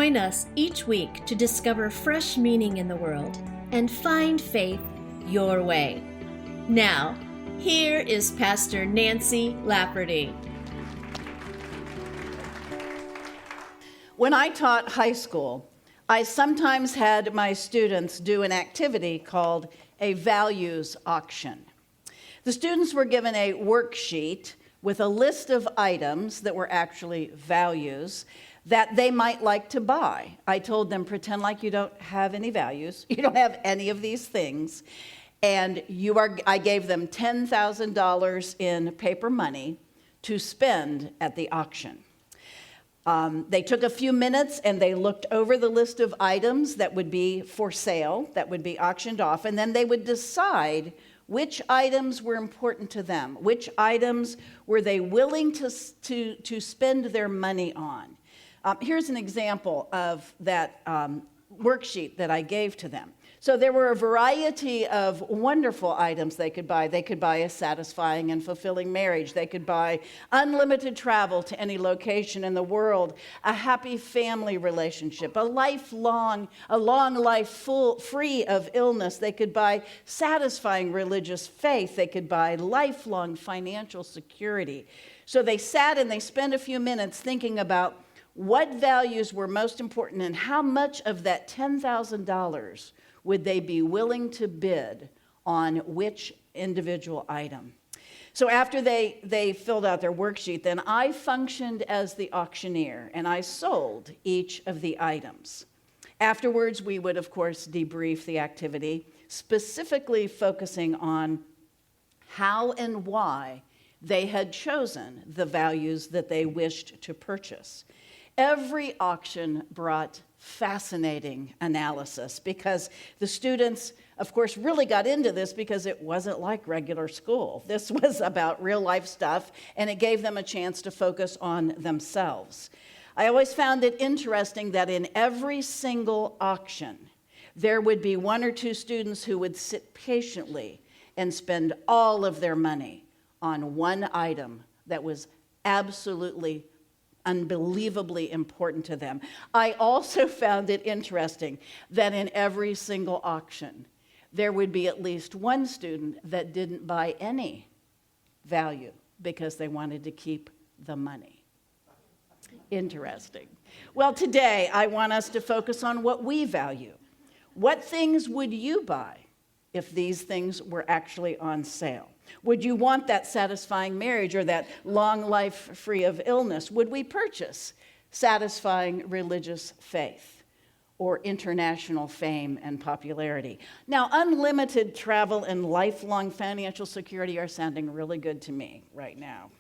Join us each week to discover fresh meaning in the world and find faith your way. Now, here is Pastor Nancy Lafferty. When I taught high school, I sometimes had my students do an activity called a values auction. The students were given a worksheet with a list of items that were actually values that they might like to buy. I told them, pretend like you don't have any values, you don't have any of these things, and I gave them $10,000 in paper money to spend at the auction. They took a few minutes and they looked over the list of items that would be for sale, that would be auctioned off, and then they would decide which items were important to them, which items were they willing to spend their money on. Here's an example of that worksheet that I gave to them. So there were a variety of wonderful items they could buy. They could buy a satisfying and fulfilling marriage. They could buy unlimited travel to any location in the world, a happy family relationship, a long life free of illness. They could buy satisfying religious faith. They could buy lifelong financial security. So they sat and they spent a few minutes thinking about what values were most important and how much of that $10,000 would they be willing to bid on which individual item. So after they filled out their worksheet, then I functioned as the auctioneer, and I sold each of the items. Afterwards, we would, of course, debrief the activity, specifically focusing on how and why they had chosen the values that they wished to purchase. Every auction brought fascinating analysis because the students, of course, really got into this because it wasn't like regular school. This was about real life stuff, and it gave them a chance to focus on themselves. I always found it interesting that in every single auction, there would be one or two students who would sit patiently and spend all of their money on one item that was absolutely unbelievably important to them. I also found it interesting that in every single auction, there would be at least one student that didn't buy any value because they wanted to keep the money. Interesting. Well, today I want us to focus on what we value. What things would you buy if these things were actually on sale? Would you want that satisfying marriage or that long life free of illness? Would we purchase satisfying religious faith or international fame and popularity? Now, unlimited travel and lifelong financial security are sounding really good to me right now.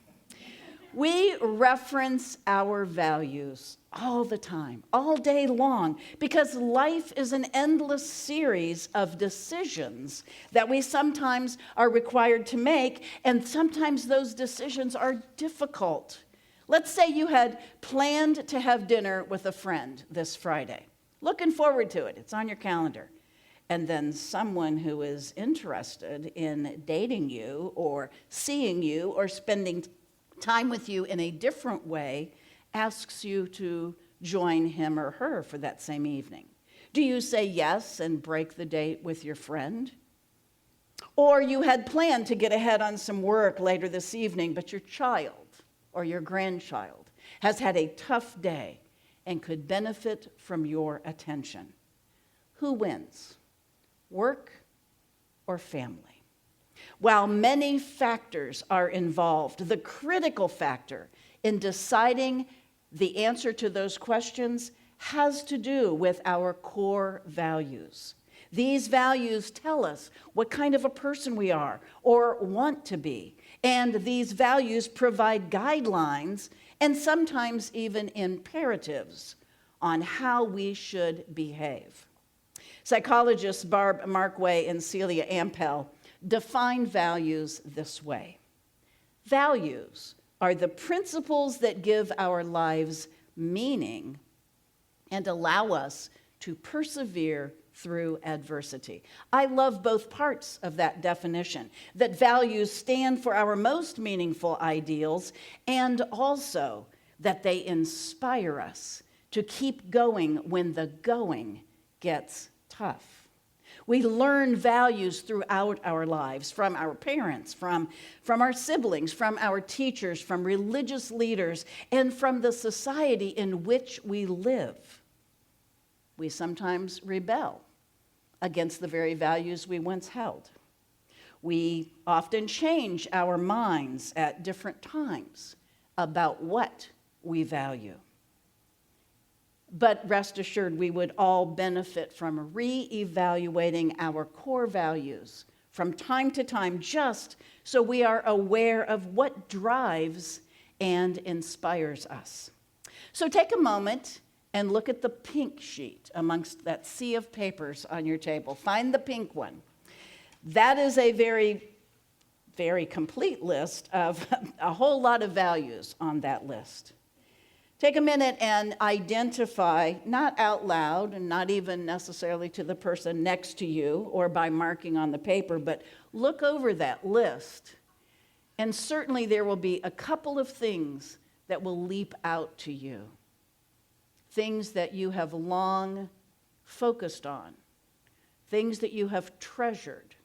We reference our values all the time, all day long, because life is an endless series of decisions that we sometimes are required to make, and sometimes those decisions are difficult. Let's say you had planned to have dinner with a friend this Friday. Looking forward to it. It's on your calendar. And then someone who is interested in dating you or seeing you or spending time with you in a different way asks you to join him or her for that same evening. Do you say yes and break the date with your friend? Or you had planned to get ahead on some work later this evening, but your child or your grandchild has had a tough day and could benefit from your attention. Who wins? Work or family? While many factors are involved, the critical factor in deciding the answer to those questions has to do with our core values. These values tell us what kind of a person we are or want to be, and these values provide guidelines and sometimes even imperatives on how we should behave. Psychologists Barb Markway and Celia Ampel define values this way. Values are the principles that give our lives meaning and allow us to persevere through adversity. I love both parts of that definition, that values stand for our most meaningful ideals and also that they inspire us to keep going when the going gets tough. We learn values throughout our lives from our parents, from our siblings, from our teachers, from religious leaders, and from the society in which we live. We sometimes rebel against the very values we once held. We often change our minds at different times about what we value. But rest assured, we would all benefit from re-evaluating our core values from time to time, just so we are aware of what drives and inspires us. So take a moment and look at the pink sheet amongst that sea of papers on your table. Find the pink one. That is a very, very complete list of a whole lot of values on that list. Take a minute and identify, not out loud and not even necessarily to the person next to you or by marking on the paper, but look over that list. And certainly there will be a couple of things that will leap out to you. Things that you have long focused on. Things that you have treasured.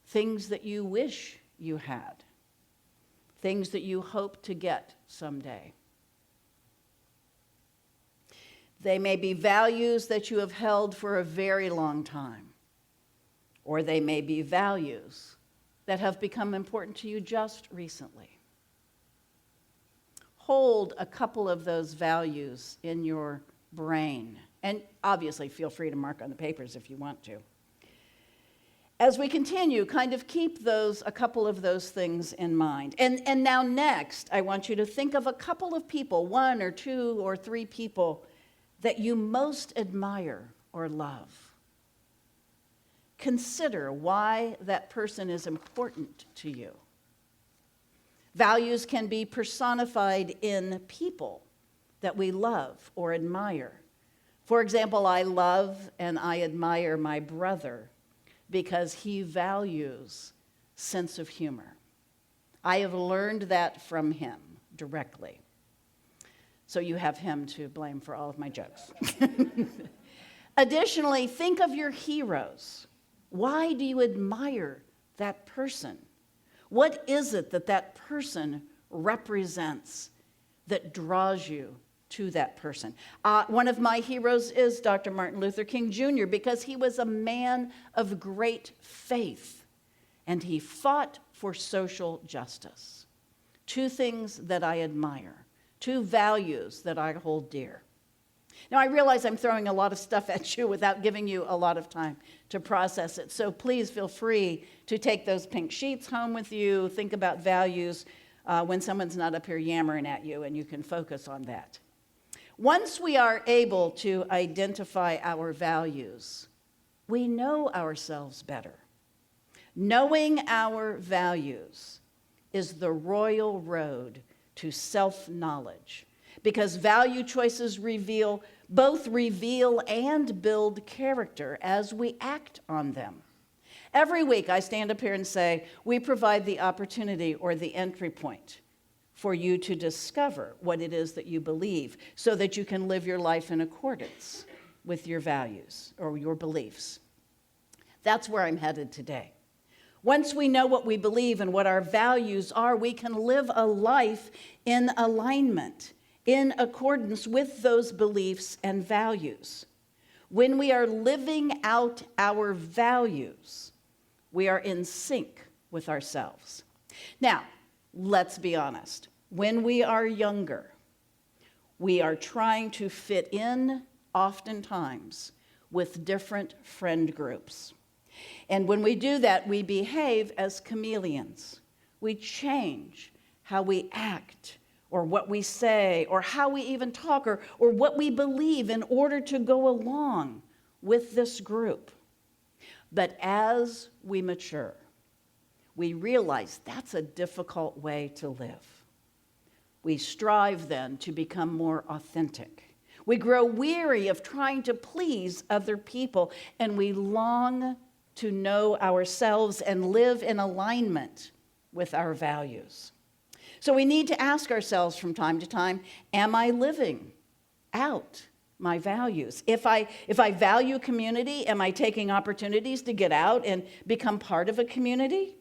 Things that you wish you had. Things that you hope to get someday. They may be values that you have held for a very long time, or they may be values that have become important to you just recently. Hold a couple of those values in your brain, and obviously feel free to mark on the papers if you want to. As we continue, kind of keep a couple of those things in mind. And now next, I want you to think of a couple of people, one or two or three people that you most admire or love. Consider why that person is important to you. Values can be personified in people that we love or admire. For example, I love and I admire my brother because he values sense of humor. I have learned that from him directly. So you have him to blame for all of my jokes. Additionally, think of your heroes. Why do you admire that person? What is it that that person represents that draws you to that person? One of my heroes is Dr. Martin Luther King Jr. because he was a man of great faith and he fought for social justice. Two things that I admire. Two values that I hold dear. Now, I realize I'm throwing a lot of stuff at you without giving you a lot of time to process it. So please feel free to take those pink sheets home with you. Think about values when someone's not up here yammering at you, and you can focus on that. Once we are able to identify our values, we know ourselves better. Knowing our values is the royal road to self-knowledge, because value choices both reveal and build character as we act on them. Every week I stand up here and say, we provide the opportunity or the entry point for you to discover what it is that you believe so that you can live your life in accordance with your values or your beliefs. That's where I'm headed today. Once we know what we believe and what our values are, we can live a life in alignment, in accordance with those beliefs and values. When we are living out our values, we are in sync with ourselves. Now, let's be honest. When we are younger, we are trying to fit in, oftentimes, with different friend groups. And when we do that, we behave as chameleons. We change how we act, or what we say, or how we even talk, or what we believe in order to go along with this group. But as we mature, we realize that's a difficult way to live. We strive then to become more authentic. We grow weary of trying to please other people, and we long to know ourselves and live in alignment with our values. So we need to ask ourselves from time to time, am I living out my values? If I value community, am I taking opportunities to get out and become part of a community?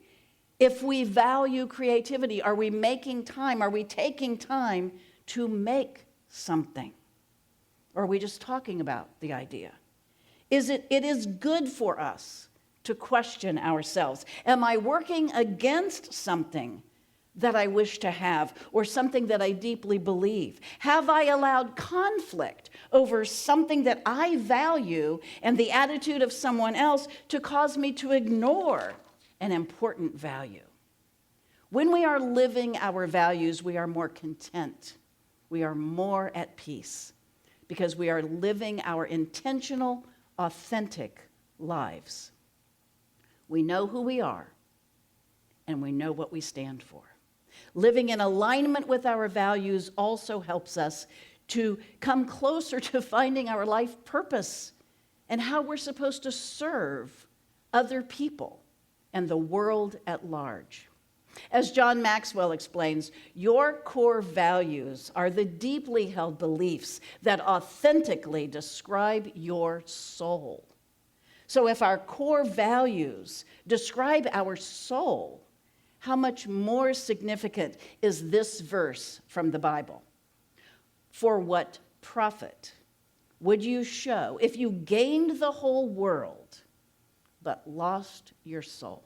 If we value creativity, are we making time? Are we taking time to make something? Or are we just talking about the idea? It is good for us to question ourselves. Am I working against something that I wish to have or something that I deeply believe? Have I allowed conflict over something that I value and the attitude of someone else to cause me to ignore an important value? When we are living our values, we are more content. We are more at peace because we are living our intentional, authentic lives. We know who we are and we know what we stand for. Living in alignment with our values also helps us to come closer to finding our life purpose and how we're supposed to serve other people and the world at large. As John Maxwell explains, your core values are the deeply held beliefs that authentically describe your soul. So if our core values describe our soul, how much more significant is this verse from the Bible? For what profit would you show if you gained the whole world but lost your soul?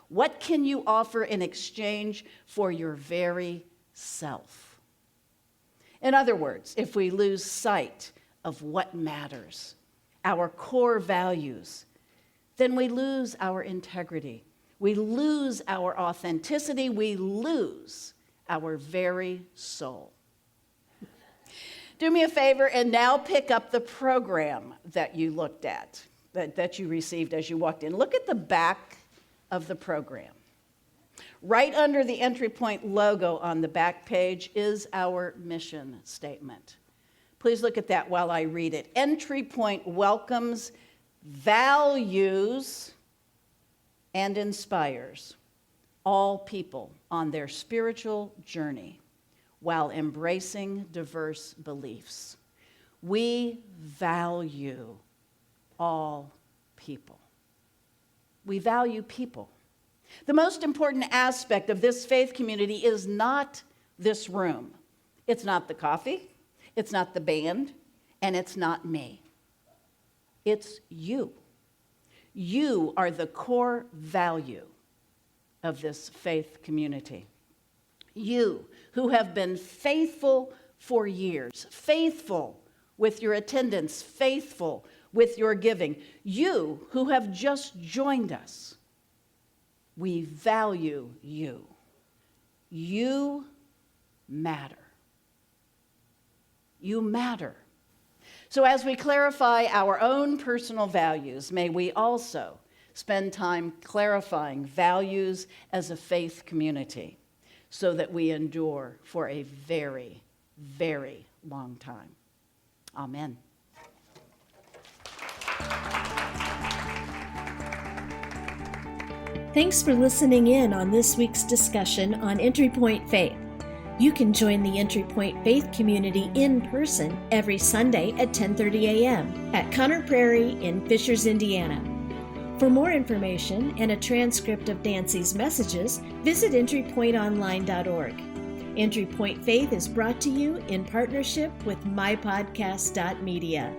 What can you offer in exchange for your very self? In other words, if we lose sight of what matters, our core values, then we lose our integrity. We lose our authenticity. We lose our very soul. Do me a favor and now pick up the program that you looked at, that you received as you walked in. Look at the back of the program. Right under the Entry Point logo on the back page is our mission statement. Please look at that while I read it. Entry Point welcomes, values, and inspires all people on their spiritual journey while embracing diverse beliefs. We value all people. We value people. The most important aspect of this faith community is not this room. It's not the coffee, it's not the band, and it's not me. It's you. You are the core value of this faith community. You who have been faithful for years, faithful with your attendance, faithful with your giving. You who have just joined us, we value you. You matter. You matter. So as we clarify our own personal values, may we also spend time clarifying values as a faith community so that we endure for a very, very long time. Amen. Thanks for listening in on this week's discussion on Entry Point Faith. You can join the Entry Point Faith community in person every Sunday at 10:30 a.m. at Conner Prairie in Fishers, Indiana. For more information and a transcript of Nancy's messages, visit entrypointonline.org. Entry Point Faith is brought to you in partnership with MyPodcast.Media.